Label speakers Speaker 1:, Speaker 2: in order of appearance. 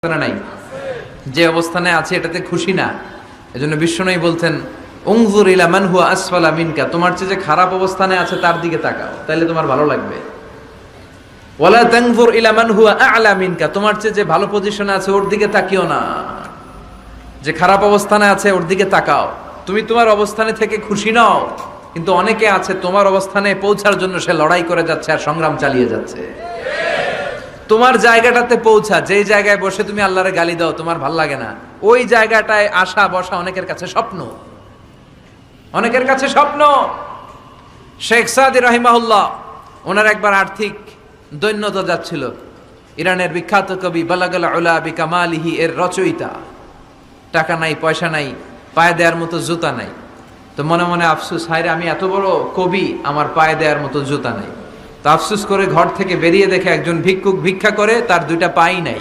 Speaker 1: অবস্থানে নাই, যে অবস্থানে আছে এটাতে খুশি না। এজন্য বিশ্বনবী বলতেন উনজুর ইলা মান হুয়া আসফালা মিনকা, তোমার চেয়ে যে খারাপ অবস্থানে আছে তার দিকে তাকাও, তাহলে তোমার ভালো লাগবে। ওয়ালা তানজুর ইলা মান হুয়া আ'লা মিনকা, তোমার চেয়ে যে ভালো পজিশনে আছে ওর দিকে তাকিও না, যে খারাপ অবস্থানে আছে ওর দিকে তাকাও। তুমি তোমার অবস্থানে থেকে খুশি নাও, কিন্তু অনেকে আছে তোমার অবস্থানে পৌঁছার জন্য সে লড়াই করে যাচ্ছে আর সংগ্রাম চালিয়ে যাচ্ছে। তোমার জায়গাটাতে পৌঁছা, যেই জায়গায় বসে তুমি আল্লাহরে গালি দাও তোমার ভাল লাগে না, ওই জায়গাটায় আসা বসা অনেকের কাছে স্বপ্ন, অনেকের কাছে স্বপ্ন। শেখ সাদি রাহিমাহুল্লাহ, ওনার একবার আর্থিক দৈন্যতা যাচ্ছিল। ইরানের বিখ্যাত কবি বালাগাল উলা বিকামালিহি এর রচয়িতা, টাকা নাই, পয়সা নাই, পায়ে দেওয়ার মতো জুতা নাই। তো মনে মনে আফসুস, হায়রে আমি এত বড় কবি, আমার পায়ে দেওয়ার মতো জুতা নাই। তো আফসুস করে ঘর থেকে বেরিয়ে দেখে একজন ভিক্ষুক ভিক্ষা করে, তার দুইটা পাই নাই।